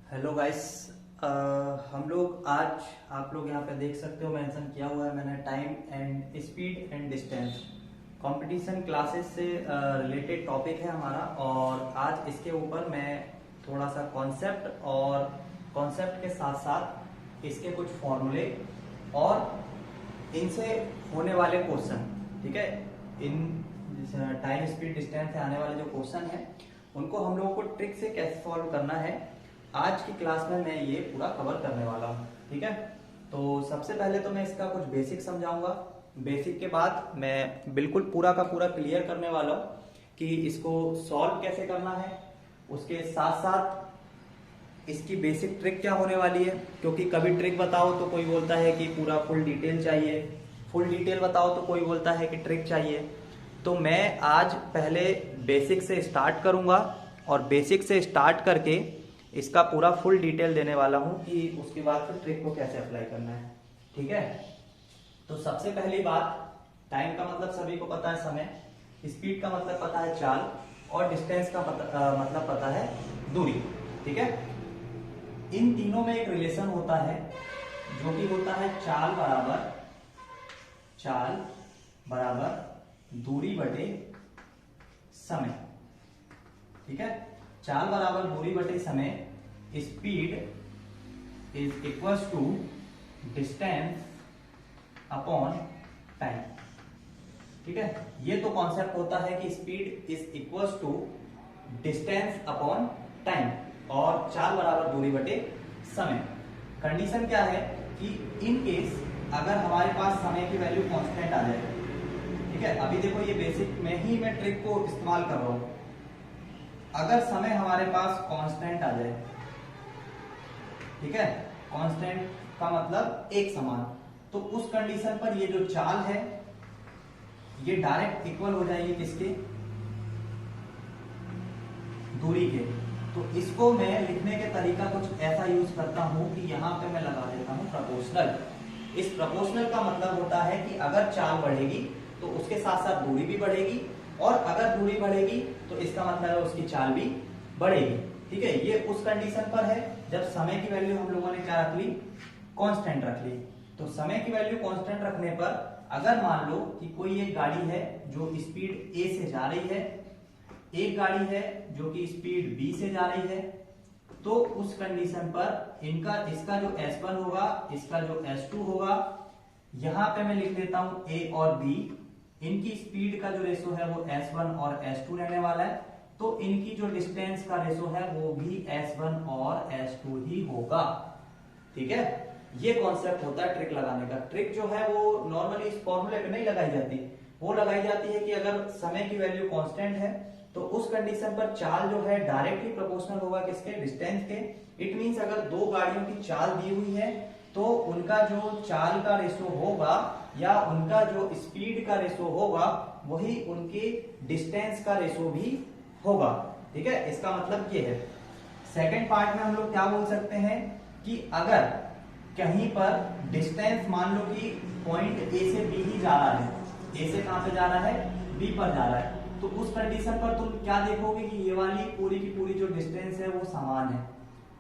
Hello guys. हम लोग आज आप लोग यहाँ पे देख सकते हो मेंशन किया हुआ है मैंने time and speed and distance competition classes से रिलेटेड टॉपिक है हमारा। और आज इसके ऊपर मैं थोड़ा सा कॉन्सेप्ट और कॉन्सेप्ट के साथ साथ इसके कुछ फॉर्मूले और इनसे होने वाले क्वेश्चन, ठीक है, इन टाइम स्पीड डिस्टेंस से आने वाले जो क्वेश्चन है उनको हम लोगों को ट्रिक से कैसे सॉल्व करना है आज की क्लास में मैं ये पूरा कवर करने वाला हूँ। ठीक है, तो सबसे पहले तो मैं इसका कुछ बेसिक समझाऊंगा। बेसिक के बाद मैं बिल्कुल पूरा का पूरा क्लियर करने वाला हूँ कि इसको सॉल्व कैसे करना है। उसके साथ साथ इसकी बेसिक ट्रिक क्या होने वाली है, क्योंकि कभी ट्रिक बताओ तो कोई बोलता है कि पूरा फुल डिटेल चाहिए, फुल डिटेल बताओ तो कोई बोलता है कि ट्रिक चाहिए। तो मैं आज पहले बेसिक से स्टार्ट करूंगा और बेसिक से स्टार्ट करके इसका पूरा फुल डिटेल देने वाला हूं कि उसके बाद फिर ट्रिक को कैसे अप्लाई करना है। ठीक है, तो सबसे पहली बात, टाइम का मतलब सभी को पता है समय, स्पीड का मतलब पता है चाल, और डिस्टेंस का मतलब पता है दूरी। ठीक है, इन तीनों में एक रिलेशन होता है जो कि होता है चाल बराबर दूरी बटे समय। ठीक है, चाल बराबर दूरी बटे समय, speed is equals to distance upon time. ठीक है, ये तो कॉन्सेप्ट होता है कि speed is equals to distance upon time और चाल बराबर दूरी बटे समय। कंडीशन क्या है कि इन केस अगर हमारे पास समय की वैल्यू कांस्टेंट आ जाए, ठीक है, अभी देखो ये बेसिक में ही मैं ट्रिक को इस्तेमाल कर रहा हूं। अगर समय हमारे पास कांस्टेंट आ जाए, ठीक है, कांस्टेंट का मतलब एक समान, तो उस कंडीशन पर ये जो चाल है ये डायरेक्ट इक्वल हो जाएगी किसके, दूरी के। तो इसको मैं लिखने के तरीका कुछ ऐसा यूज करता हूं कि यहां पे मैं लगा देता हूं प्रोपोर्शनल। इस प्रोपोर्शनल का मतलब होता है कि अगर चाल बढ़ेगी तो उसके साथ साथ दूरी भी बढ़ेगी, और अगर दूरी बढ़ेगी तो इसका मतलब है उसकी चाल भी बढ़ेगी। ठीक है, ये उस कंडीशन पर है जब समय की वैल्यू हम लोगों ने क्या रख ली, कांस्टेंट रख ली। तो समय की वैल्यू कांस्टेंट रखने पर अगर मान लो कि कोई एक गाड़ी है जो स्पीड ए से जा रही है, एक गाड़ी है जो कि स्पीड बी से जा रही है, तो उस कंडीशन पर इसका जो S1 होगा, इसका जो S2 होगा, यहां पे मैं लिख लेता हूं A और B, इनकी स्पीड का जो रेशो है वो S1 और S2 रहने वाला है। तो इनकी जो डिस्टेंस का रेशो है वो भी S1 और S2 ही होगा। ठीक है, ये कॉन्सेप्ट होता है ट्रिक लगाने का। ट्रिक जो है वो नॉर्मली इस फॉर्मूले पे नहीं लगाई जाती, वो लगाई जाती है कि अगर समय की वैल्यू कांस्टेंट है तो उस कंडीशन पर चाल जो है डायरेक्टली प्रोपोर्शनल होगा किसके, डिस्टेंस के। इट मींस अगर दो गाड़ियों की चाल दी हुई है तो उनका जो चाल का रेशो होगा या उनका जो स्पीड का रेशो होगा वही उनके डिस्टेंस का रेशो भी होगा। ठीक है, इसका मतलब ये है। सेकंड पार्ट में हम लोग क्या बोल सकते हैं कि अगर कहीं पर डिस्टेंस मान लो कि पॉइंट ए से बी ही जा रहा है, ए से कहां पे जा रहा है, बी पर जा रहा है, तो उस कंडीशन पर तुम क्या देखोगे कि ये वाली पूरी की पूरी जो डिस्टेंस है वो समान है।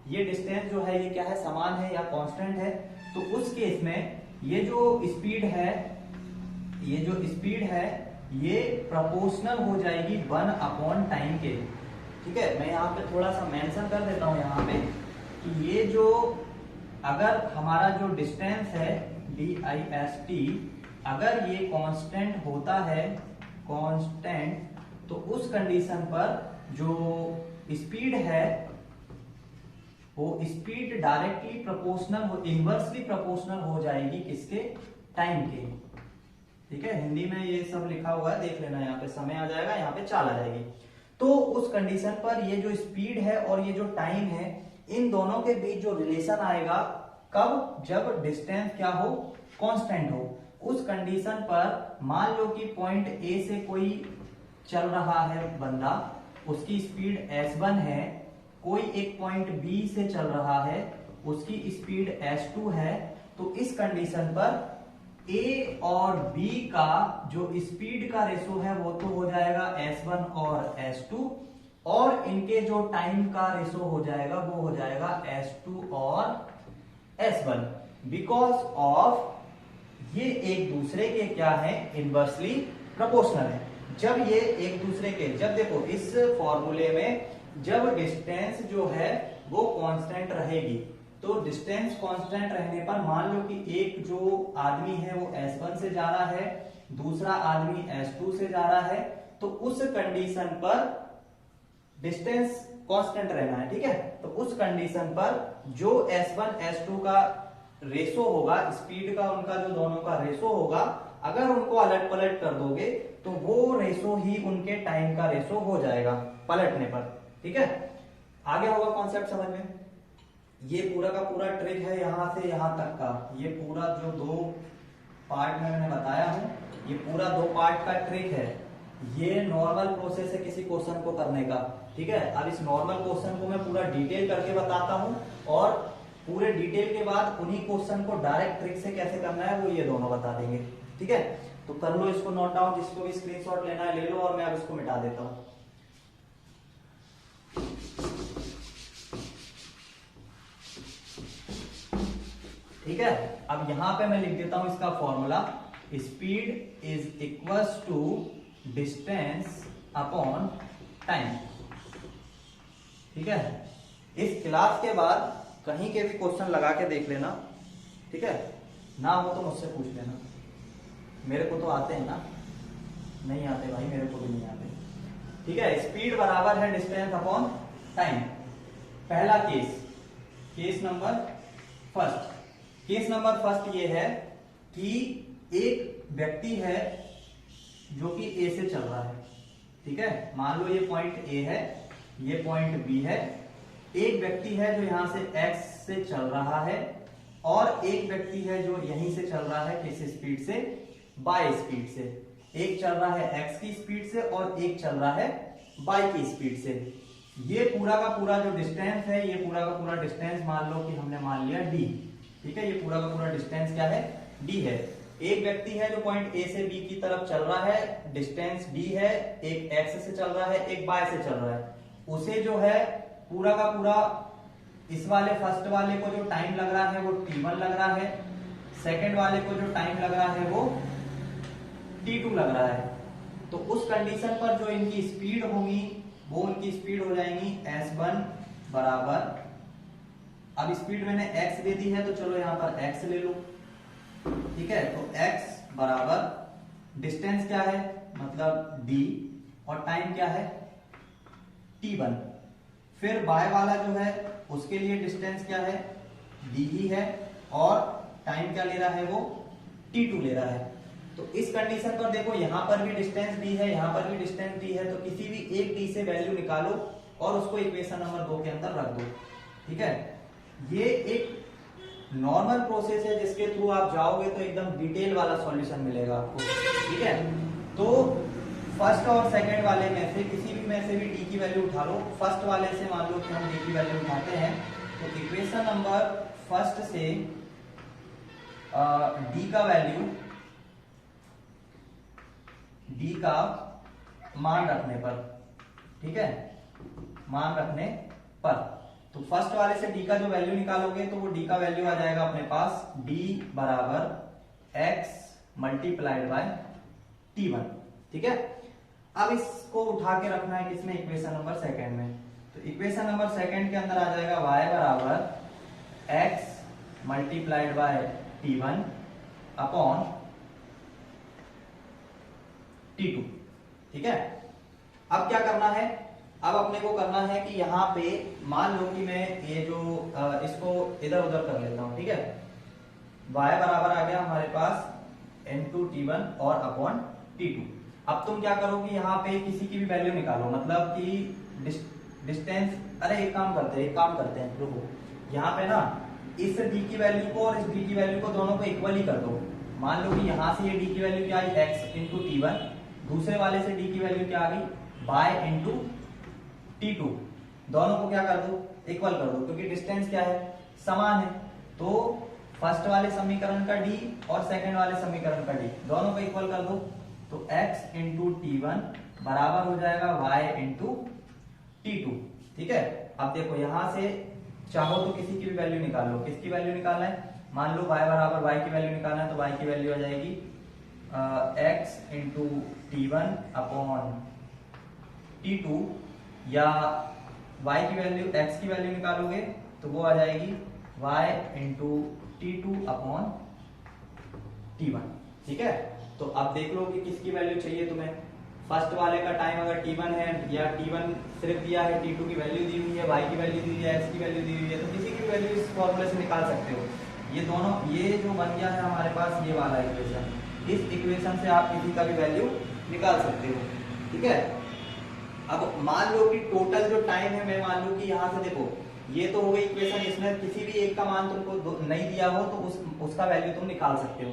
ये डिस्टेंस जो है ये क्या है, समान है या कांस्टेंट है। तो उस केस में ये जो स्पीड है, ये प्रोपोर्शनल हो जाएगी 1 टाइम के। ठीक है, मैं यहाँ पे थोड़ा सा मेंशन कर देता हूँ यहाँ पे कि ये जो अगर हमारा जो डिस्टेंस है DIST, अगर ये कांस्टेंट होता है, कांस्टेंट, तो उस कंडीशन पर जो स्पीड है वो speed directly proportional, inversely proportional हो जाएगी किसके, टाइम के। ठीक है, हिंदी में ये सब लिखा हुआ है, देख लेना, यहाँ पे समय आ जाएगा, यहाँ पे चाल आ जाएगी। तो उस कंडीशन पर ये जो स्पीड है और ये जो टाइम है, इन दोनों के बीच जो रिलेशन आएगा कब, जब डिस्टेंस क्या हो, कांस्टेंट हो। उस कंडीशन पर मान लो कि पॉइंट ए से कोई चल रहा है बंदा, उसकी स्पीड S1 है, कोई एक पॉइंट बी से चल रहा है, उसकी स्पीड S2 है। तो इस कंडीशन पर ए और बी का जो स्पीड का रेशो है वो तो हो जाएगा S1 और S2, और इनके जो टाइम का रेशो हो जाएगा वो हो जाएगा S2 और S1, बिकॉज ऑफ ये एक दूसरे के क्या है, इनवर्सली प्रोपोर्शनल है। जब ये एक दूसरे के, जब देखो इस फॉर्मूले में जब डिस्टेंस जो है वो कांस्टेंट रहेगी, तो डिस्टेंस कांस्टेंट रहने पर मान लो कि एक जो आदमी है वो S1 से जा रहा है, दूसरा आदमी S2 से जा रहा है, तो उस कंडीशन पर डिस्टेंस कांस्टेंट रहना है, ठीक है। तो उस कंडीशन पर जो S1 S2 का रेशो होगा, स्पीड का उनका जो दोनों का रेशो होगा, अगर उनको अलट पलट कर दोगे तो वो रेशो ही उनके टाइम का रेशो हो जाएगा पलटने पर, ठीक है। आगे होगा कॉन्सेप्ट समझ में। ये पूरा का पूरा ट्रिक है यहां से यहां तक का, ये पूरा जो दो पार्ट में मैंने बताया हूं, ये पूरा दो पार्ट का ट्रिक है। ये नॉर्मल प्रोसेस है किसी क्वेश्चन को करने का, ठीक है। अब इस नॉर्मल क्वेश्चन को मैं पूरा डिटेल करके बताता हूं, और पूरे डिटेल के बाद उन्हीं क्वेश्चन को डायरेक्ट ट्रिक से कैसे करना है वो ये दोनों बता देंगे, ठीक है। तो कर लो इसको नोट डाउन, जिसको भी स्क्रीनशॉट लेना है ले लो, और मैं अब इसको मिटा देता हूं। ठीक है, अब यहां पे मैं लिख देता हूं इसका formula, speed is equals to distance upon time, ठीक है। इस क्लास के बाद कहीं के भी क्वेश्चन लगा के देख लेना, ठीक है। ना हो तो मुझसे पूछ लेना, मेरे को तो आते हैं ना, नहीं आते भाई मेरे को भी नहीं आते, ठीक है। स्पीड बराबर है डिस्टेंस अपॉन टाइम। पहला case, case number first, case number first ये है कि एक व्यक्ति है जो कि ए से चल रहा है, ठीक है। मान लो ये पॉइंट ए है, ये पॉइंट बी है। एक व्यक्ति है जो यहां से एक्स से चल रहा है, और एक व्यक्ति है जो यहीं से चल रहा है, किस स्पीड से, बाय स्पीड से। एक चल रहा है एक्स की स्पीड से और एक चल रहा है बाय की स्पीड से। ये पूरा का पूरा जो डिस्टेंस है, ये पूरा का पूरा डिस्टेंस मान लो कि हमने मान लिया डी, ठीक है। ये पूरा का पूरा डिस्टेंस क्या है, डी है। एक व्यक्ति है जो पॉइंट ए से बी की तरफ चल रहा है, डिस्टेंस डी है। एक एक्स से चल रहा है, एक बाय से चल रहा है। उसे जो है पूरा का पूरा, इस वाले फर्स्ट वाले को जो टाइम लग रहा है वो t1 लग रहा है, सेकंड वाले को जो टाइम लग रहा है वो t2 लग रहा है। तो उस कंडीशन पर जो इनकी स्पीड होगी वो उनकी स्पीड हो जाएंगी s1 बराबर, अब स्पीड मैंने x दे दी है तो चलो यहां पर x ले लो, ठीक है। तो x बराबर डिस्टेंस क्या है, मतलब d, और टाइम क्या है t1। फिर बाय वाला जो है उसके लिए डिस्टेंस क्या है, d ही है, और टाइम क्या ले रहा है वो t2 ले रहा है। तो इस कंडीशन पर देखो यहां पर भी डिस्टेंस d है, यहां पर भी डिस्टेंस d है, तो किसी भी एक d से वैल्यू निकालो और उसको इक्वेशन नंबर 2 के अंदर रख दो, ठीक है। ये एक नॉर्मल प्रोसेस है जिसके थ्रू आप जाओगे तो एकदम डिटेल वाला सॉल्यूशन मिलेगा आपको, ठीक है। तो फर्स्ट और सेकंड वाले में से किसी भी में से भी डी की वैल्यू उठा लो। फर्स्ट वाले से मान लो कि हम डी की वैल्यू उठाते हैं, तो इक्वेशन नंबर फर्स्ट से डी का वैल्यू, डी का मान रखने पर, ठीक है, मान रखने पर, तो फर्स्ट वाले से डी का जो वैल्यू निकालोगे तो वो डी का वैल्यू आ जाएगा अपने पास डी बराबर एक्स मल्टीप्लाइड बाय t1, ठीक है। अब इसको उठा के रखना है किसमें, इक्वेशन नंबर सेकंड में। तो इक्वेशन नंबर सेकंड के अंदर आ जाएगा y बराबर x multiplied by t1 upon t2, ठीक है। अब क्या करना है, अब अपने को करना है कि यहाँ पे मान लो कि मैं ये जो इसको इधर उधर कर लेता हूं, ठीक है। y बराबर आ गया हमारे पास n2 t1 और अपॉन t2। अब तुम क्या करोगे, यहाँ पे किसी की भी वैल्यू निकालो, मतलब कि डिस्टेंस, अरे एक काम करते हैं, रुको, यहाँ पे ना इस d की वैल्यू को और इस d की वैल्यू को दोनों को इक्वल ही कर दो। मान लो कि यहाँ से ये d की वैल्यू क्या आई, x इंटू t1, दूसरे वाले से d की वैल्यू क्या आ गई, y इंटू t2, दोनों को क्या कर दो, इक्वल कर दो, क्योंकि डिस्टेंस क्या है, समान है। तो फर्स्ट वाले समीकरण का d और सेकंड वाले समीकरण का d, दोनों को इक्वल कर दो। तो x इंटू t1 बराबर हो जाएगा y इंटू T2। ठीक है, अब देखो यहां से चाहो तो किसी की भी वैल्यू निकाल लो। किसकी वैल्यू निकालना है? मान लो y बराबर y की वैल्यू निकालना है, तो y की वैल्यू आ जाएगी x into T1 upon T2, या y की वैल्यू x की वैल्यू निकालोगे तो वो आ जाएगी y into T2 upon T1। ठीक है, तो अब देख लो कि किसकी वैल्यू चाहिए तुम्हें। फर्स्ट वाले का टाइम अगर T1 है, या T1 सिर्फ दिया है, T2 की वैल्यू दी हुई है, y की वैल्यू दी हुई है, x की वैल्यू दी हुई है, तो किसी की भी वैल्यू इस फॉर्मूले से निकाल सकते हो। ये दोनों, ये जो बन गया है हमारे पास ये वाला इक्वेशन, इस इक्वेशन से आप किसी का भी वैल्यू निकाल सकते हो। ठीक है, अब मान लो कि टोटल जो टाइम है, मैं मान लूं कि यहाँ से देखो ये तो हो गई इक्वेशन, इसमें किसी भी एक का मान तुमको नहीं दिया हो तो उसका वैल्यू तुम निकाल सकते हो।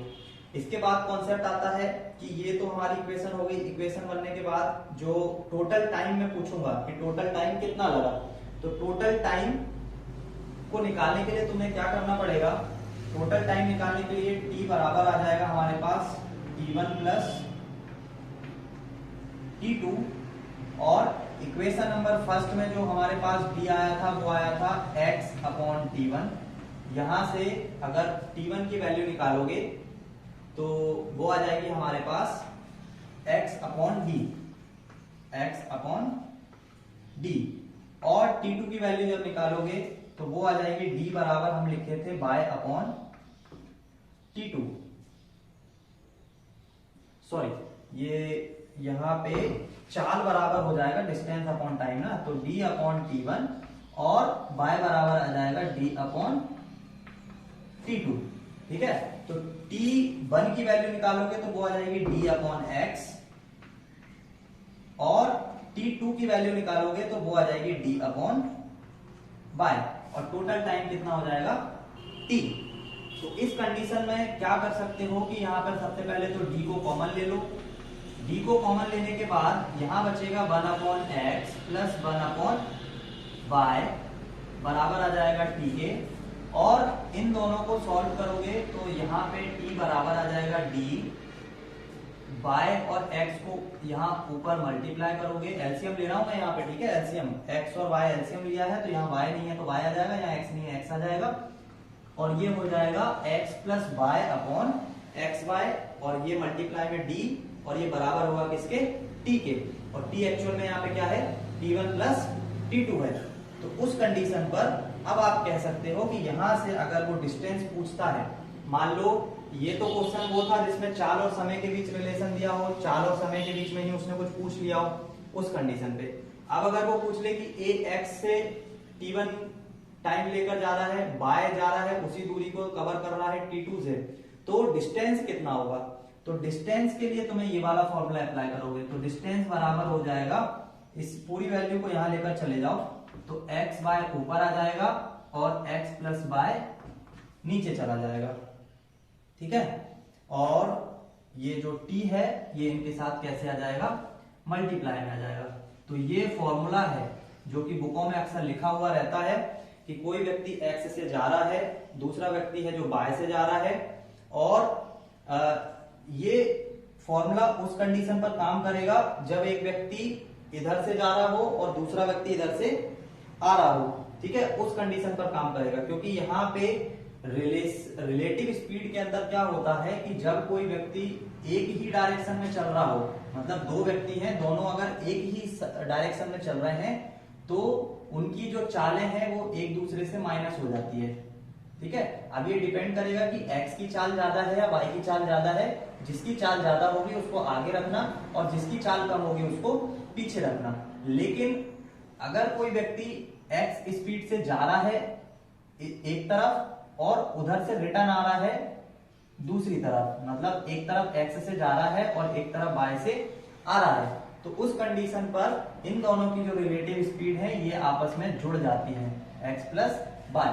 इसके बाद कॉन्सेप्ट आता है कि ये तो हमारी इक्वेशन हो गई। इक्वेशन बनने के बाद जो टोटल टाइम मैं पूछूंगा कि टोटल टाइम कितना लगा, तो टोटल टाइम को निकालने के लिए तुम्हें क्या करना पड़ेगा? टोटल टाइम निकालने के लिए t बराबर आ जाएगा हमारे पास T1 प्लस T2, और इक्वेशन नंबर फर्स्ट में जो हमारे पास d आया था वो आया था x अपॉन T1। यहां से अगर T1 की वैल्यू निकालोगे तो वो आ जाएगी हमारे पास x upon D, x upon D, और T2 की वैल्यू जब निकालोगे तो वो आ जाएगी d बराबर हम लिखे थे y अपॉन T2। सॉरी, ये यहाँ पे चाल बराबर हो जाएगा डिस्टेंस अपॉन टाइम ना, तो d अपॉन T1 और y बराबर आ जाएगा d अपॉन T2। ठीक है, तो T1 की वैल्यू निकालोगे तो वो आ जाएगी d अपॉन x, और T2 की वैल्यू निकालोगे तो वो आ जाएगी d अपॉन y, और टोटल टाइम कितना हो जाएगा t। तो इस कंडीशन में क्या कर सकते हो कि यहाँ पर सबसे पहले तो d को कॉमन ले लो। d को कॉमन लेने के बाद यहाँ बचेगा 1 upon x plus 1 upon y बराबर आ जाएगा t के, और इन दोनों को सॉल्व करोगे तो यहाँ पे t बराबर आ जाएगा d, y और x को यहाँ ऊपर मल्टीप्लाई करोगे, एलसीएम ले रहा हूं मैं यहाँ पे। ठीक है, एलसीएम x और y एलसीएम लिया है, तो यहाँ y नहीं है तो y आ जाएगा, यहाँ x नहीं है x आ जाएगा, और ये हो जाएगा x plus y upon xy, और ये मल्टीप्लाई में d, और ये बराबर होगा किसके? t के, और t एक्चुअल में यहाँ पे क्या है? T1 प्लस T2 है। तो उस कंडीशन पर अब आप कह सकते हो कि यहां से अगर वो डिस्टेंस पूछता है, मान लो ये तो क्वेश्चन वो था जिसमें चाल और समय के बीच रिलेशन दिया हो, चाल और समय के बीच में ही उसने कुछ पूछ लिया हो, उस कंडीशन पे अब अगर वो पूछ ले कि a x से T1 टाइम लेकर जा रहा है, y जा रहा है, उसी दूरी को कवर कर रहा है T2 से, तो डिस्टेंस कितना होगा? तो डिस्टेंस के लिए तुम्हें ये वाला फॉर्मूला अप्लाई करोगे, तो डिस्टेंस बराबर हो जाएगा, इस पूरी वैल्यू को यहां लेकर चले जाओ तो x y ऊपर आ जाएगा और x प्लस y नीचे चला जाएगा। ठीक है, और ये जो t है ये इनके साथ कैसे आ जाएगा? मल्टीप्लाई में आ जाएगा। तो ये फॉर्मूला है जो कि बुकों में अक्सर लिखा हुआ रहता है कि कोई व्यक्ति x से जा रहा है, दूसरा व्यक्ति है जो y से जा रहा है, और ये फॉर्मूला उस कंडीशन पर काम करेगा जब एक व्यक्ति इधर से जा रहा हो और दूसरा व्यक्ति इधर से आ रहा हो। ठीक है, उस कंडीशन पर काम करेगा, क्योंकि यहाँ पे रिलेटिव स्पीड के अंदर क्या होता है कि जब कोई व्यक्ति एक ही डायरेक्शन में चल रहा हो, मतलब दो व्यक्ति हैं, दोनों अगर एक ही डायरेक्शन में चल रहे हैं, तो उनकी जो चालें हैं वो एक दूसरे से माइनस हो जाती है। ठीक है, अब ये डिपेंड करेगा कि x की चाल ज्यादा है या y की चाल ज्यादा है। जिसकी चाल ज्यादा होगी उसको आगे रखना, और जिसकी चाल कम होगी उसको पीछे रखना। लेकिन अगर कोई व्यक्ति x स्पीड से जा रहा है एक तरफ और उधर से रिटर्न आ रहा है दूसरी तरफ, मतलब एक तरफ x से जा रहा है और एक तरफ y से आ रहा है, तो उस कंडीशन पर इन दोनों की जो रिलेटिव स्पीड है ये आपस में जुड़ जाती है, x प्लस y,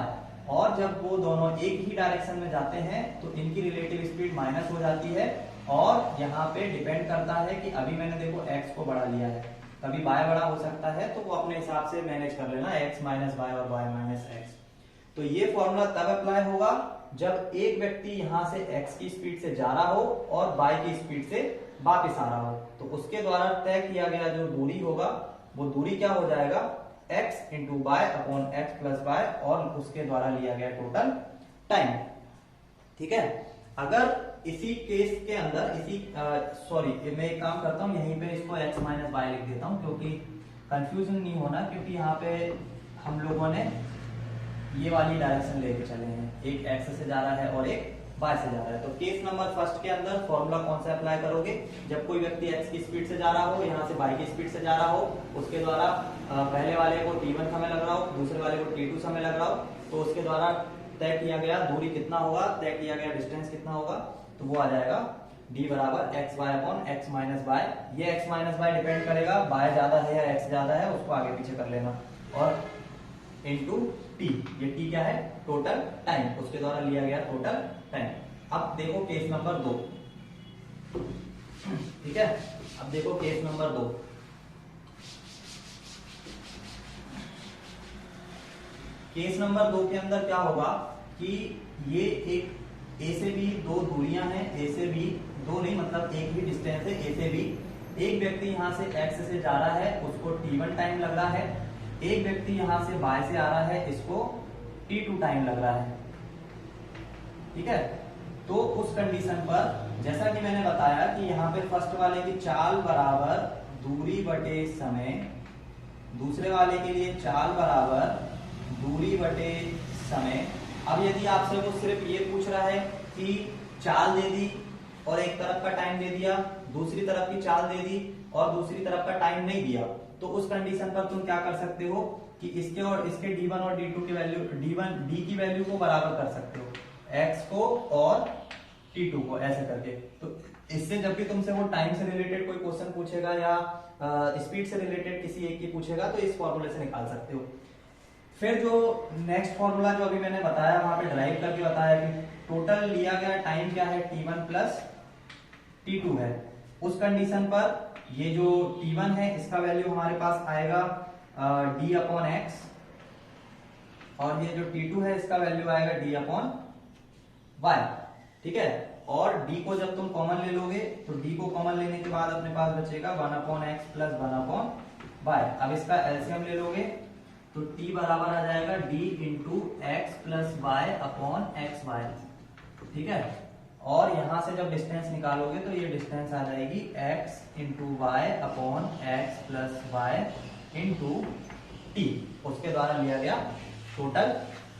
और जब वो दोनों एक ही डायरेक्शन में जाते हैं तो इनकी रिलेटिव स्पीड माइनस हो जाती है। और यहाँ पे डिपेंड करता है कि अभी मैंने देखो x को बढ़ा लिया है, कभी y बड़ा हो सकता है, तो वो अपने हिसाब से मैनेज कर लेना, x माइनस y और y माइनस x। तो ये फॉर्मूला तब अप्लाई होगा जब एक व्यक्ति यहाँ से x की स्पीड से जा रहा हो और y की स्पीड से वापस आ रहा हो, तो उसके द्वारा तय किया गया जो दूरी होगा वो दूरी क्या हो जाएगा? X into Y upon X plus Y और उसके द्वारा लिया गया टोटल टाइम। ठीक है, अगर इसी केस के अंदर सॉरी मैं एक काम करता हूं, यहीं पे इसको x माइनस वाई लिख देता हूं क्योंकि कंफ्यूजन नहीं होना, क्योंकि यहाँ पे हम लोगों ने ये वाली डायरेक्शन लेके चले हैं, एक x से जा रहा है और एक y से जा रहा है। तो केस नंबर फर्स्ट के अंदर फॉर्मूला कौन सा अप्लाई करोगे, जब कोई व्यक्ति x की स्पीड से जा रहा हो, यहाँ से y की स्पीड से जा रहा हो, उसके द्वारा पहले वाले को t1 समय लग रहा हो, दूसरे वाले को t2 समय लग रहा हो, तो उसके द्वारा तय किया गया दूरी कितना होगा, तय किया गया डिस्टेंस कितना होगा, तो वो आ जाएगा d बराबर X Y upon X minus Y. ये x माइनस वाई डिपेंड करेगा y ज्यादा है या x ज्यादा है, उसको आगे पीछे कर लेना, और इनटू t, ये t क्या है, टोटल टाइम, उसके द्वारा लिया गया टोटल टाइम। अब देखो केस नंबर 2, ठीक है, अब देखो केस नंबर 2। केस नंबर 2 के अंदर क्या होगा कि ये एक A से B दो दूरियां हैं, A से B दो नहीं मतलब एक ही डिस्टेंस है A से B। एक व्यक्ति यहां से x से जा रहा है, उसको t1 टाइम लग रहा है, एक व्यक्ति यहां से y से आ रहा है, इसको t2 टाइम लग रहा है। ठीक है, तो उस कंडीशन पर जैसा कि मैंने बताया कि यहाँ पे फर्स्ट वाले की चाल बराबर दूरी बटे समय, दूसरे वाले के लिए चाल बराबर दूरी बटे समय। अब यदि आपसे वो सिर्फ ये पूछ रहा है कि चाल दे दी और एक तरफ का टाइम दे दिया, दूसरी तरफ की चाल दे दी और दूसरी तरफ का टाइम नहीं दिया, तो उस कंडीशन पर तुम क्या कर सकते हो कि इसके और इसके d1 और d2 की वैल्यू, d की वैल्यू को बराबर कर सकते हो, x को और t2 को, ऐसे करके। तो इससे जब भी तुमसे वो टाइम से रिलेटेड कोई क्वेश्चन पूछेगा या स्पीड से रिलेटेड किसी एक की पूछेगा, तो इस फॉर्मूले से निकाल सकते हो। फिर जो नेक्स्ट फॉर्मूला जो अभी मैंने बताया वहां पे ड्राइव करके बताया कि टोटल लिया गया टाइम क्या है, t1 प्लस t2 है। उस कंडीशन पर ये जो t1 है इसका वैल्यू हमारे पास आएगा d अपॉन एक्स, और ये जो t2 है इसका वैल्यू आएगा d अपॉन वाई। ठीक है, और d को जब तुम कॉमन ले लोगे तो d को कॉमन लेने के बाद अपने पास बचेगा 1 upon X plus 1 upon Y. अब इसका एलसीएम ले लोगे तो t बराबर आ जाएगा d into X plus Y upon X Y. ठीक है, और यहां से जब डिस्टेंस निकालोगे तो ये डिस्टेंस आ जाएगी x into Y upon X plus Y into T, उसके द्वारा लिया गया टोटल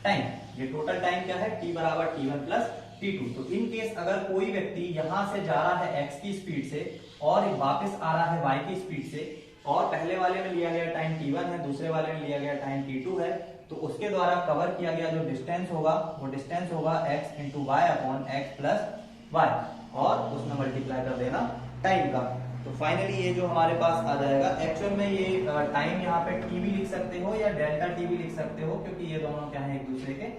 टाइम। ये टोटल टाइम क्या है, t बराबर t1 प्लस t2। तो इन केस अगर कोई व्यक्ति यहां से जा रहा है x की स्पीड से और वापस आ रहा है y की स्पीड से, और पहले वाले में लिया गया टाइम t1 है, दूसरे वाले में लिया गया टाइम t2 है, तो उसके द्वारा कवर किया गया जो डिस्टेंस होगा वो डिस्टेंस होगा x into Y upon X plus Y, और उसमें मल्टीप्लाई कर देना टाइम का। तो फाइनली ये जो हमारे पास आ जाएगा, एक्चुअल में ये टाइम यहाँ पे t भी लिख सकते हो या डेल्टा t भी लिख सकते हो, क्योंकि ये दोनों क्या है एक दूसरे के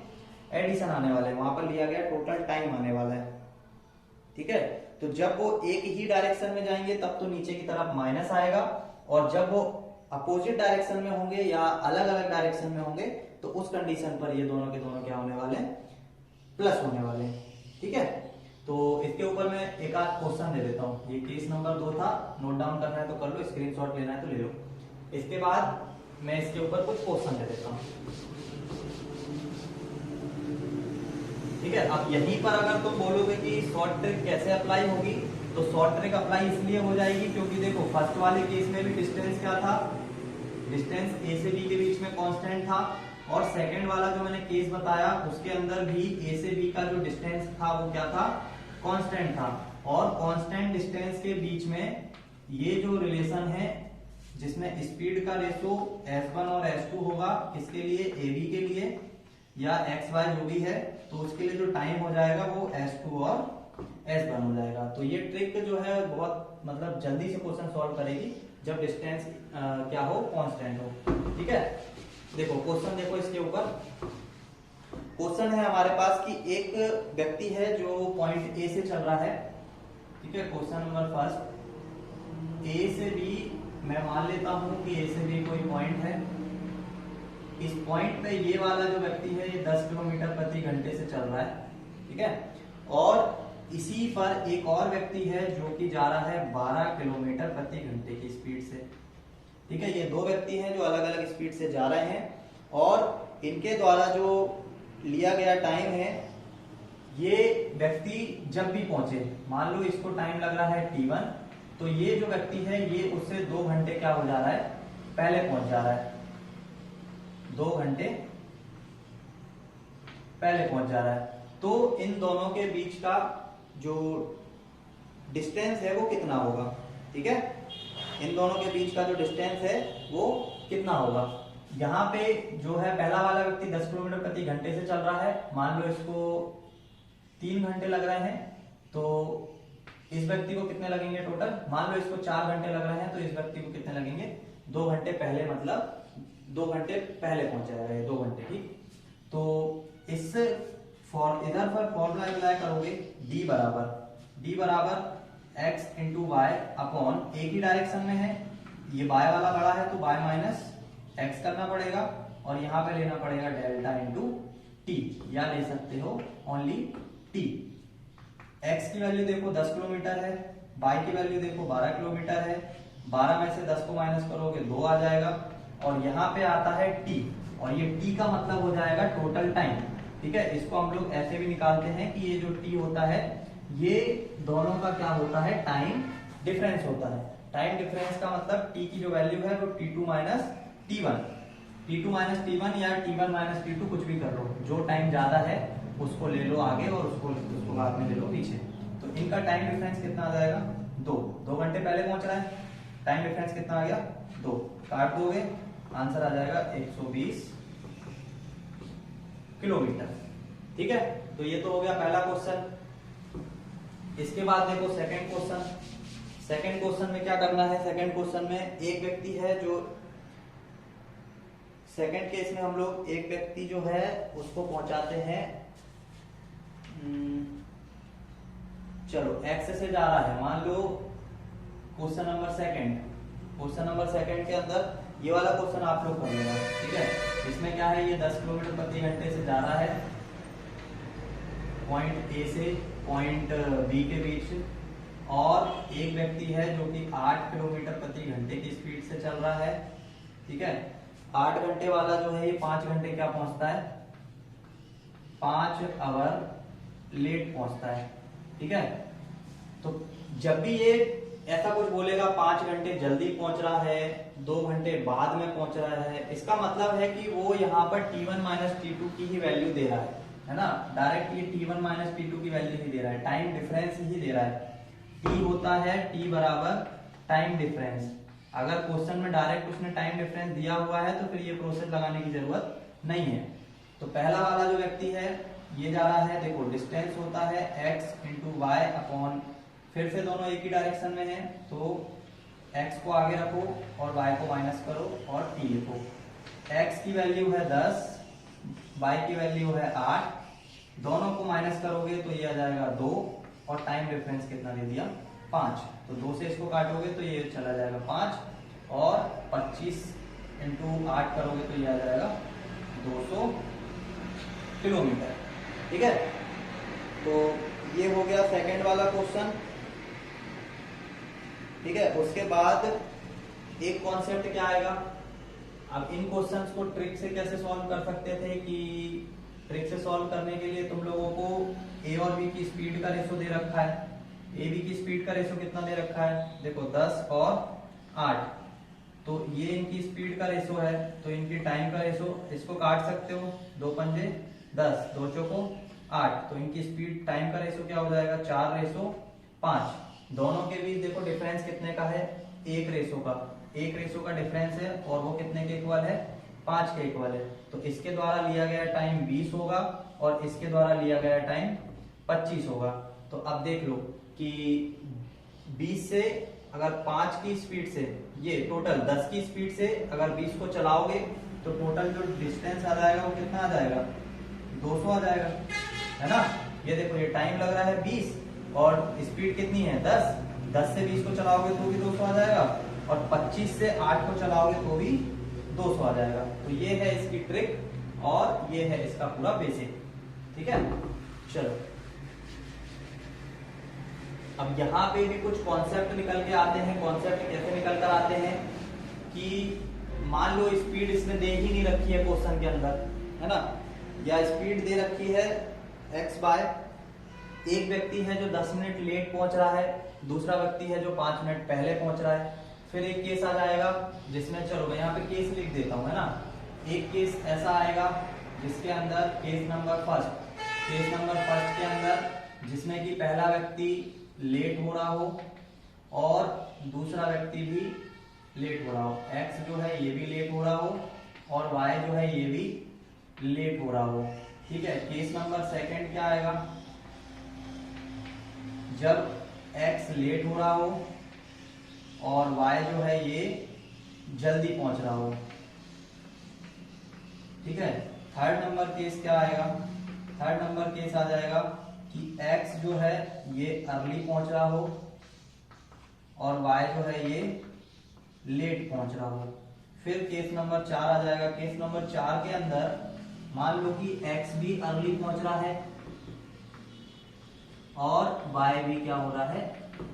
एडिशन आने वाले हैं, वहां पर लिया गया टोटल टाइम आने वाला है। ठीक है, तो जब वो एक ही डायरेक्शन में जाएंगे तब तो नीचे की तरफ माइनस आएगा, और जब वो अपोजिट डायरेक्शन में होंगे या अलग अलग डायरेक्शन में होंगे तो उस कंडीशन पर ये दोनों के दोनों क्या होने वाले हैं, प्लस होने वाले हैं। ठीक है, तो इसके ऊपर मैं एक आध क्वेश्चन दे देता हूँ। ये केस नंबर 2 था, नोट डाउन करना है तो कर लो, स्क्रीनशॉट लेना है तो ले लो। इसके बाद मैं इसके ऊपर कुछ क्वेश्चन दे देता हूँ। ठीक है, अब यहीं पर अगर तुम बोलोगे कि शॉर्ट ट्रिक कैसे अप्लाई होगी, तो शॉर्ट ट्रिक अप्लाई इसलिए हो जाएगी क्योंकि देखो फर्स्ट वाले केस में भी डिस्टेंस क्या था, डिस्टेंस ए से बी के बीच में कांस्टेंट था, और सेकंड वाला जो मैंने केस बताया उसके अंदर भी ए से बी का जो डिस्टेंस था वो क्या था, कांस्टेंट था। और कांस्टेंट डिस्टेंस के बीच में ये जो रिलेशन है जिसमें स्पीड का रेशो s1 और s2 होगा, किसके लिए, ab के लिए या xy जो भी है, तो उसके लिए जो टाइम हो जाएगा वो s2 और s1 हो जाएगा। तो ये ट्रिक जो है बहुत मतलब जल्दी से क्वेश्चन सॉल्व करेगी जब डिस्टेंस क्या हो, कांस्टेंट हो। ठीक है, देखो क्वेश्चन देखो इसके ऊपर। क्वेश्चन है हमारे पास कि एक व्यक्ति है जो पॉइंट ए से चल रहा है। ठीक है, क्वेश्चन नंबर फर्स्ट, ए से बी मैं मान लेता हूं कि ए से बी कोई पॉइंट है। इस पॉइंट पे ये वाला जो व्यक्ति है ये 10 किलोमीटर प्रति घंटे से चल रहा है। ठीक है, और इसी पर एक और व्यक्ति है जो कि जा रहा है 12 किलोमीटर प्रति घंटे की स्पीड से। ठीक है, ये 2 व्यक्ति हैं जो अलग अलग स्पीड से जा रहे हैं और इनके द्वारा जो लिया गया टाइम है, ये व्यक्ति जब भी पहुंचे, मान लो इसको टाइम लग रहा है t1, तो ये जो व्यक्ति है ये उससे 2 घंटे क्या हो जा रहा है, पहले पहुंच जा रहा है, 2 घंटे पहले पहुंच जा रहा है। तो इन दोनों के बीच का जो डिस्टेंस है वो कितना होगा, ठीक है, इन दोनों के बीच का जो डिस्टेंस है वो कितना होगा। यहाँ पे जो है पहला वाला व्यक्ति 10 किलोमीटर प्रति घंटे से चल रहा है, मान लो इसको 3 घंटे लग रहे हैं, तो इस व्यक्ति को कितने लगेंगे टोटल, मान लो इसको 4 घंटे लग रहे हैं, तो इस व्यक्ति को कितने लगेंगे, 2 घंटे पहले, मतलब 2 घंटे पहले पहुंच जाएगा ये 2 घंटे, ठीक। तो इस इधर पर फॉर्मूला अप्लाई करोगे, d बराबर x इंटू वाई अपॉन, एक ही डायरेक्शन में है, ये बाय वाला बड़ा है तो बाय माइनस x करना पड़ेगा और यहाँ पे लेना पड़ेगा डेल्टा इंटू टी, या ले सकते हो ओनली t। x की वैल्यू देखो 10 किलोमीटर है, y की वैल्यू देखो 12 किलोमीटर है, 12 में से 10 को माइनस करोगे 2 आ जाएगा, और यहाँ पे आता है t, और ये t का मतलब हो जाएगा टोटल टाइम, ठीक है। इसको हम लोग ऐसे भी निकालते हैं कि ये जो t होता है ये दोनों का क्या होता है, टाइम डिफरेंस होता है। टाइम डिफरेंस का मतलब t की जो वैल्यू है वो t2 माइनस t1 या t1 माइनस t2 कुछ भी कर लो, जो टाइम ज्यादा है उसको ले लो आगे और उसको बाद में ले लो पीछे। तो इनका टाइम डिफरेंस कितना आ जाएगा, 2 घंटे पहले पहुंच रहा है, टाइम डिफरेंस कितना आ गया, 2, काट दोगे आंसर आ जाएगा 120 किलोमीटर, ठीक है। तो ये तो हो गया पहला क्वेश्चन। इसके बाद देखो सेकंड क्वेश्चन में क्या करना है। सेकंड क्वेश्चन में एक व्यक्ति है जो, सेकंड केस में हम लोग एक व्यक्ति जो है उसको पहुंचाते हैं, चलो x से जा रहा है, मान लो क्वेश्चन नंबर सेकंड के अंदर ये वाला क्वेश्चन आप लोग कर लेना, ठीक है। इसमें क्या है, ये 10 किलोमीटर प्रति घंटे से जा रहा है पॉइंट ए से पॉइंट बी के बीच, और एक व्यक्ति है जो कि 8 किलोमीटर प्रति घंटे की स्पीड से चल रहा है, ठीक है। 8 घंटे वाला जो है ये 5 घंटे क्या पहुंचता है, 5 आवर लेट पहुंचता है, ठीक है। तो जब भी ये ऐसा कुछ बोलेगा 5 घंटे जल्दी पहुंच रहा है, 2 घंटे बाद में पहुंच रहा है, इसका मतलब है कि वो यहाँ पर t1 माइनस t2 की ही वैल्यू दे रहा है ना, डायरेक्ट ये t1 माइनस t2 की वैल्यू ही दे रहा है, टाइम डिफरेंस ही दे रहा है। t होता है t बराबर टाइम डिफरेंस। अगर क्वेश्चन में डायरेक्ट उसने टाइम डिफरेंस दिया हुआ है तो फिर ये प्रोसेस लगाने की जरूरत नहीं है। तो पहला वाला जो व्यक्ति है ये जा रहा है, देखो डिस्टेंस होता है x इंटू वाई अपॉन, फिर से दोनों एक ही डायरेक्शन में है तो x को आगे रखो और y को माइनस करो और t लिखो। x की वैल्यू है 10, y की वैल्यू है 8, दोनों को माइनस करोगे तो ये आ जाएगा 2, और टाइम डिफरेंस कितना दे दिया, 5। तो 2 से इसको काटोगे तो ये चला जाएगा 5, और 25 इंटू 8 करोगे तो ये आ जाएगा 200 किलोमीटर, ठीक है। तो ये हो गया सेकंड वाला क्वेश्चन, ठीक है। उसके बाद एक कॉन्सेप्ट क्या आएगा, अब इन क्वेश्चंस को ट्रिक से कैसे सॉल्व कर सकते थे, कि ट्रिक से सॉल्व करने के लिए तुम लोगों को ए और बी की स्पीड का रेशो दे रखा है, ए बी की स्पीड का रेशो कितना दे रखा है, देखो 10 और 8, तो ये इनकी स्पीड का रेशो है, तो इनकी टाइम का रेशो, इसको काट सकते हो, 2 पंजे 10, 2 चौको 8, तो इनकी स्पीड टाइम का रेशो क्या हो जाएगा, 4:5। दोनों के बीच देखो डिफरेंस कितने का है, 1 रेशो का डिफरेंस है, और वो कितने के इक्वल है, 5 के इक्वल है। तो इसके द्वारा लिया गया टाइम 20 होगा और इसके द्वारा लिया गया टाइम 25 होगा। तो अब देख लो कि 20 से अगर 5 की स्पीड से, ये टोटल 10 की स्पीड से अगर 20 को चलाओगे तो टोटल जो डिस्टेंस आ जाएगा वो कितना आ जाएगा, 200 आ जाएगा, है ना। ये देखो ये टाइम लग रहा है 20 और स्पीड कितनी है 10 से 20 को चलाओगे तो भी 200 आ जाएगा, और 25 से 8 को चलाओगे तो भी 200 आ जाएगा। तो ये है इसकी ट्रिक और ये है इसका पूरा बेसिक, ठीक है। चलो अब यहाँ पे भी कुछ कॉन्सेप्ट निकल के आते हैं। कॉन्सेप्ट कैसे निकल कर आते हैं कि मान लो स्पीड इसने दे ही नहीं रखी है क्वेश्चन के अंदर, है ना, या स्पीड दे रखी है x बाय, एक व्यक्ति है जो 10 मिनट लेट पहुंच रहा है, दूसरा व्यक्ति है जो 5 मिनट पहले पहुंच रहा है। फिर एक केस आ जाएगा जिसमें, चलो मैं यहाँ पे केस लिख देता हूँ, है ना, एक केस ऐसा आएगा जिसके अंदर केस नंबर फर्स्ट के अंदर जिसमें कि पहला व्यक्ति लेट हो रहा हो और दूसरा व्यक्ति भी लेट हो रहा हो, x जो है ये भी लेट हो रहा हो और y जो है ये भी लेट हो रहा हो। ठीक है, केस नंबर सेकंड क्या आएगा, जब x लेट हो रहा हो और y जो है ये जल्दी पहुंच रहा हो। ठीक है, थर्ड नंबर केस क्या आएगा, थर्ड नंबर केस आ जाएगा कि x जो है ये अर्ली पहुंच रहा हो और y जो है ये लेट पहुंच रहा हो। फिर केस नंबर 4 आ जाएगा, केस नंबर 4 के अंदर मान लो कि x भी अर्ली पहुंच रहा है और y भी क्या हो रहा है,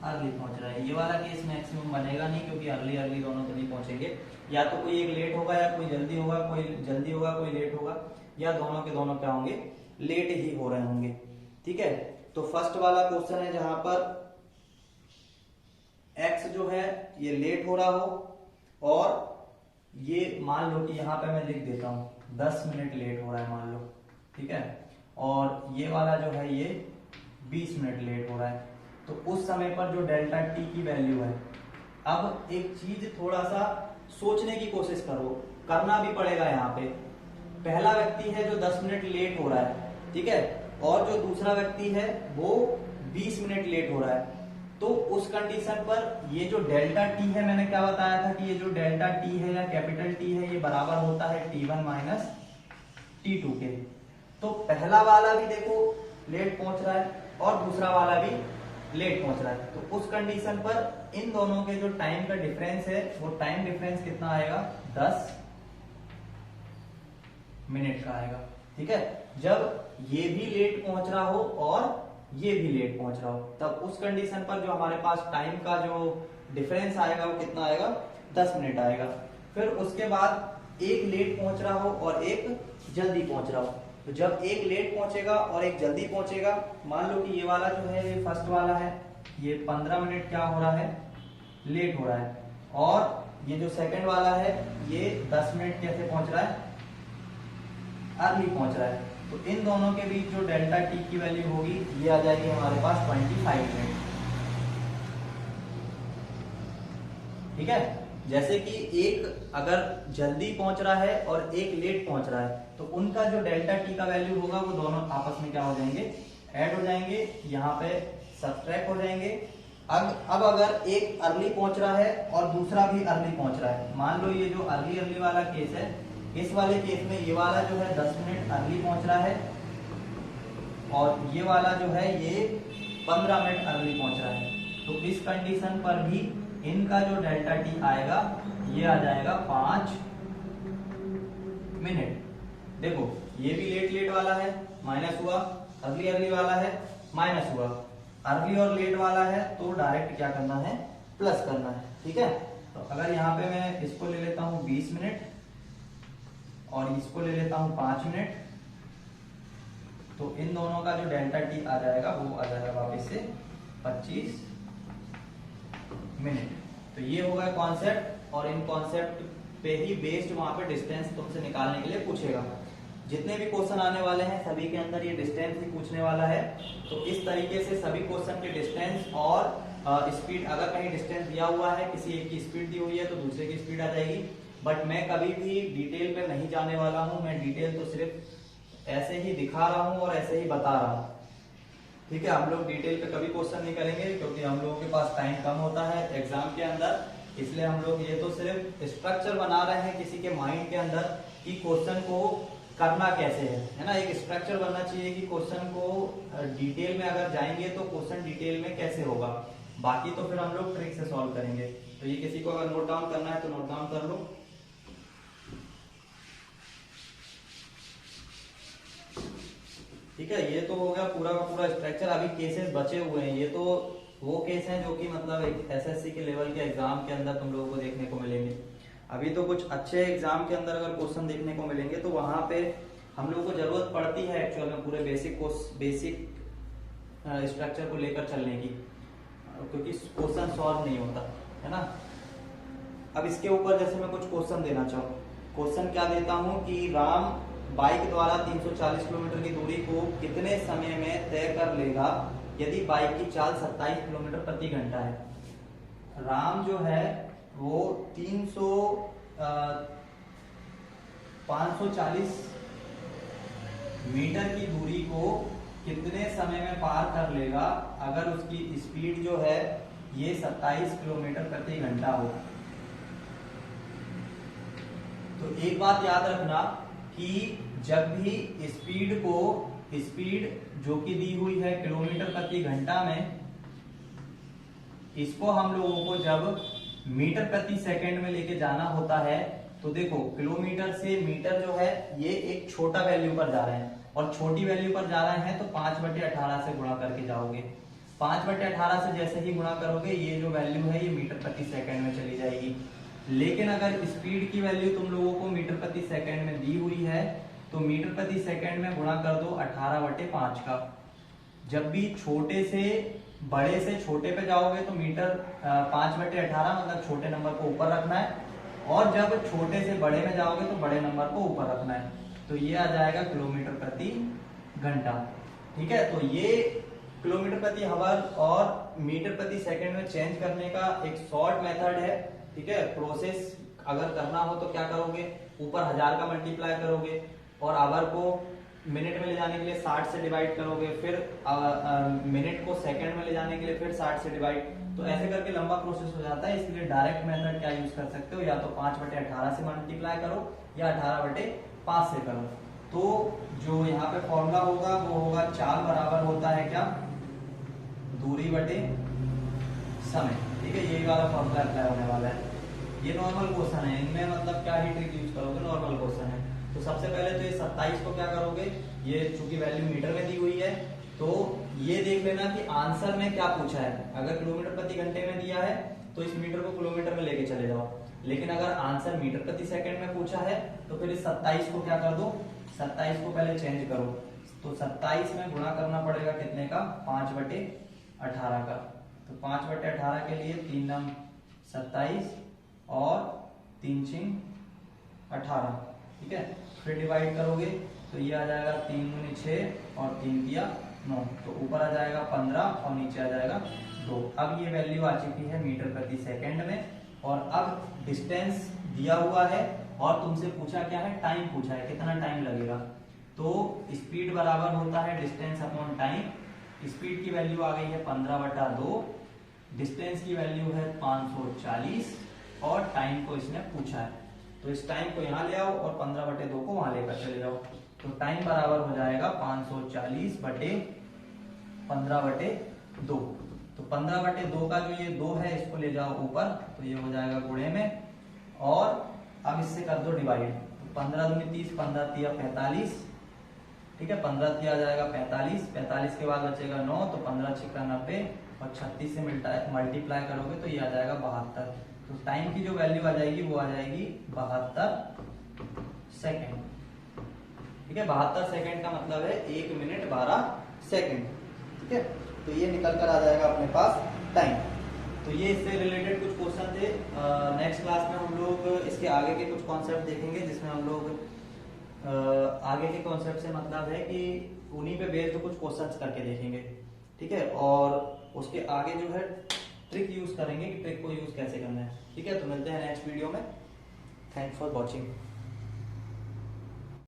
अर्ली पहुंच रहा है। ये वाला केस मैक्सिमम बनेगा नहीं क्योंकि अर्ली अर्ली दोनों तो नहीं पहुंचेंगे, या तो कोई एक लेट होगा या कोई जल्दी होगा, कोई जल्दी होगा कोई लेट होगा, या दोनों के दोनों क्या होंगे, लेट ही हो रहे होंगे। ठीक है, तो फर्स्ट वाला क्वेश्चन है जहां पर x जो है ये लेट हो रहा हो और ये मान लो कि यहाँ पे मैं लिख देता हूँ 10 मिनट लेट हो रहा है मान लो। ठीक है, और ये वाला जो है ये 20 मिनट लेट हो रहा है। तो उस समय पर जो डेल्टा टी की वैल्यू है, अब एक चीज थोड़ा सा सोचने की कोशिश करो, करना भी पड़ेगा यहाँ पे। पहला व्यक्ति है जो 10 मिनट लेट हो रहा है, ठीक है, और जो दूसरा व्यक्ति है वो 20 मिनट लेट हो रहा है। तो उस कंडीशन पर ये जो डेल्टा टी है, मैंने क्या बताया था कि ये जो डेल्टा टी है या कैपिटल टी है ये बराबर होता है T1 माइनस T2 के। तो पहला वाला भी देखो लेट पहुंच रहा है और दूसरा वाला भी लेट पहुंच रहा है। तो उस कंडीशन पर इन दोनों के जो टाइम का डिफरेंस है वो टाइम डिफरेंस कितना आएगा, 10 मिनट का आएगा। ठीक है, जब ये भी लेट पहुंच रहा हो और ये भी लेट पहुंच रहा हो, तब उस कंडीशन पर जो हमारे पास टाइम का जो डिफरेंस आएगा वो कितना आएगा, 10 मिनट आएगा। फिर उसके बाद एक लेट पहुंच रहा हो और एक जल्दी पहुंच रहा हो। तो जब एक लेट पहुंचेगा और एक जल्दी पहुंचेगा, मान लो कि ये वाला जो है ये फर्स्ट वाला है, ये 15 मिनट क्या हो रहा है, लेट हो रहा है, और ये जो सेकंड वाला है ये 10 मिनट कैसे पहुंच रहा है, अर्ली पहुंच रहा है। तो इन दोनों के बीच जो डेल्टा टी की वैल्यू होगी ये आ जाएगी हमारे पास 25 मिनट। ठीक है, जैसे कि एक अगर जल्दी पहुंच रहा है और एक लेट पहुंच रहा है, तो उनका जो डेल्टा टी का वैल्यू होगा वो दोनों आपस में क्या हो जाएंगे, ऐड हो जाएंगे, यहाँ पे सब्ट्रैक्ट हो जाएंगे। अब अगर एक अर्ली पहुंच रहा है और दूसरा भी अर्ली पहुंच रहा है, मान लो ये जो अर्ली वाला केस है, इस वाले केस में ये वाला जो है 10 मिनट अर्ली पहुंच रहा है और ये वाला जो है ये 15 मिनट अर्ली पहुंच रहा है। तो इस कंडीशन पर भी इनका जो डेल्टा टी आएगा ये आ जाएगा 5 मिनट। देखो ये भी लेट वाला है, माइनस हुआ, अर्ली वाला है, माइनस हुआ, अर्ली और लेट वाला है तो डायरेक्ट क्या करना है, प्लस करना है। ठीक है, तो अगर यहाँ पे मैं इसको ले लेता हूँ 20 मिनट और इसको ले लेता हूं 5 मिनट, तो इन दोनों का जो डेल्टा टी आ जाएगा वो आ जाएगा वापस से 25 मिनट। तो ये होगा कॉन्सेप्ट, और इन कॉन्सेप्ट पे ही बेस्ड वहां पे डिस्टेंस तुमसे निकालने के लिए पूछेगा। जितने भी क्वेश्चन आने वाले हैं सभी के अंदर ये डिस्टेंस ही पूछने वाला है। तो इस तरीके से सभी क्वेश्चन के डिस्टेंस और स्पीड, अगर कहीं डिस्टेंस दिया हुआ है, किसी एक की स्पीड दी हुई है तो दूसरे की स्पीड आ जाएगी। बट मैं कभी भी डिटेल पे नहीं जाने वाला हूं, मैं डिटेल तो सिर्फ ऐसे ही दिखा रहा हूं और ऐसे ही बता रहा हूं। ठीक है, हम लोग डिटेल पे कभी क्वेश्चन नहीं करेंगे क्योंकि हम लोगों के पास टाइम कम होता है एग्जाम के अंदर, इसलिए हम लोग ये तो सिर्फ स्ट्रक्चर बना रहे हैं किसी के माइंड के अंदर कि क्वेश्चन को करना कैसे है ना। एक स्ट्रक्चर बनना चाहिए कि क्वेश्चन को डिटेल में अगर जाएंगे तो क्वेश्चन डिटेल में कैसे होगा, बाकी तो फिर हम लोग ट्रिक से सॉल्व करेंगे। तो ये किसी को अगर नोट डाउन करना है तो नोट डाउन कर लो। ठीक है, ये तो हो गया पूरा का पूरा स्ट्रक्चर। अभी केसेस बचे हुए हैं, ये तो वो केस हैं जो कि मतलब एक एसएससी के लेवल के एग्जाम के अंदर तुम लोगों को देखने को मिलेंगे। अभी तो कुछ अच्छे एग्जाम के अंदर अगर क्वेश्चन देखने को मिलेंगे तो वहां पे हम लोग को जरूरत पड़ती है एक्चुअल में पूरे बेसिक स्ट्रक्चर को लेकर चलने की, क्योंकि क्वेश्चन सॉल्व नहीं होता है ना। अब इसके ऊपर जैसे मैं कुछ क्वेश्चन देना चाहूँ, क्वेश्चन क्या देता हूँ कि राम बाइक द्वारा 340 किलोमीटर की दूरी को कितने समय में तय कर लेगा यदि बाइक की चाल 27 किलोमीटर प्रति घंटा है। राम जो है वो 540 मीटर की दूरी को कितने समय में पार कर लेगा अगर उसकी स्पीड जो है ये 27 किलोमीटर प्रति घंटा हो। तो एक बात याद रखना कि जब भी स्पीड जो कि दी हुई है किलोमीटर प्रति घंटा में, इसको हम लोगों को जब मीटर प्रति सेकंड में लेके जाना होता है तो देखो किलोमीटर से मीटर जो है ये एक छोटा वैल्यू पर जा रहे हैं और छोटी वैल्यू पर जा रहे हैं तो 5/18 से गुणा करके जाओगे। 5/18 से जैसे ही गुणा करोगे ये जो वैल्यू है ये मीटर प्रति सेकंड में चली जाएगी। लेकिन अगर स्पीड की वैल्यू तुम लोगों को मीटर प्रति सेकंड में दी हुई है तो मीटर प्रति सेकंड में गुणा कर दो 18/5 का। जब भी छोटे से बड़े से छोटे पे जाओगे तो मीटर 5/18 मतलब छोटे नंबर को ऊपर रखना है, और जब छोटे से बड़े में जाओगे तो बड़े नंबर को ऊपर रखना है। तो ये आ जाएगा किलोमीटर प्रति घंटा। ठीक है, तो ये किलोमीटर प्रति आवर और मीटर प्रति सेकंड में चेंज करने का एक शॉर्ट मेथड है। ठीक है, प्रोसेस अगर करना हो तो क्या करोगे, ऊपर 1000 का मल्टीप्लाई करोगे और आवर को मिनट में ले जाने के लिए 60 से डिवाइड करोगे, फिर मिनट को सेकंड में ले जाने के लिए फिर 60 से डिवाइड, तो ऐसे करके लंबा प्रोसेस हो जाता है। इसलिए डायरेक्ट मेथड क्या यूज कर सकते हो, या तो 5/18 से मल्टीप्लाई करो या 18/5 से करो। तो जो यहाँ पे फॉर्मूला होगा वो होगा चाल बराबर होता है क्या, दूरी बटे समय। ठीक है, यही वाला फॉर्मूला अप्लाई होने वाला है। ये नॉर्मल क्वेश्चन है, इनमें मतलब क्या ही ट्रिक यूज करोगे, नॉर्मल क्वेश्चन है। तो सबसे पहले तो ये 27 को क्या करोगे, ये चूंकि वैल्यू मीटर में दी हुई है तो ये देख लेना कि आंसर में क्या पूछा है। अगर किलोमीटर प्रति घंटे में दिया है तो इस मीटर को किलोमीटर में लेके चले जाओ, लेकिन अगर आंसर मीटर प्रति सेकंड में पूछा है तो फिर इस 27 को क्या कर दो, 27 को पहले चेंज करो। तो 27 में गुणा करना पड़ेगा कितने का, 5/18 का। तो 5/18 के लिए 3 नम 27 और 3 छिंग 18। ठीक है, फिर डिवाइड करोगे तो ये आ जाएगा 3 दूनी 6 और 3 दिया 9, तो ऊपर आ जाएगा 15 और नीचे आ जाएगा 2। अब ये वैल्यू आ चुकी है मीटर प्रति सेकंड में, और अब डिस्टेंस दिया हुआ है और तुमसे पूछा क्या है, टाइम पूछा है, कितना टाइम लगेगा। तो स्पीड बराबर होता है डिस्टेंस अपॉन टाइम। स्पीड की वैल्यू आ गई है 15/2, डिस्टेंस की वैल्यू है 540 और टाइम को इसने पूछा है, तो इस टाइम को यहाँ ले आओ और 15/2 को वहां लेकर चले जाओ। तो टाइम बराबर हो जाएगा 540/15/2। तो 15/2 का जो ये 2 है इसको ले जाओ ऊपर, तो ये हो जाएगा गुणे में, और अब इससे कर दो डिवाइड। तो 15 दूनी 30, 15 तिया 45। ठीक है, 15 तिया आ जाएगा 45, 45 के बाद बचेगा 9, तो 15 छिक्का 90 और 36 से मल्टीप्लाई करोगे तो ये आ जाएगा 72। तो टाइम की जो वैल्यू आ जाएगी वो आ जाएगी 72 सेकेंड। ठीक है, 72 सेकेंड का मतलब है 1 मिनट 12 सेकेंड। ठीक है, तो ये निकल कर आ जाएगा अपने पास टाइम। तो ये इससे रिलेटेड कुछ क्वेश्चन थे। नेक्स्ट क्लास में हम लोग इसके आगे के कुछ कॉन्सेप्ट देखेंगे, जिसमें हम लोग आगे के कॉन्सेप्ट से मतलब है कि उन्हीं पे बेस्ड कुछ क्वेश्चंस करके देखेंगे। ठीक है, और उसके आगे जो है ट्रिक यूज करेंगे कि ट्रिक को यूज कैसे करना है। ठीक है, तो मिलते हैं नेक्स्ट वीडियो में। Thanks for watching.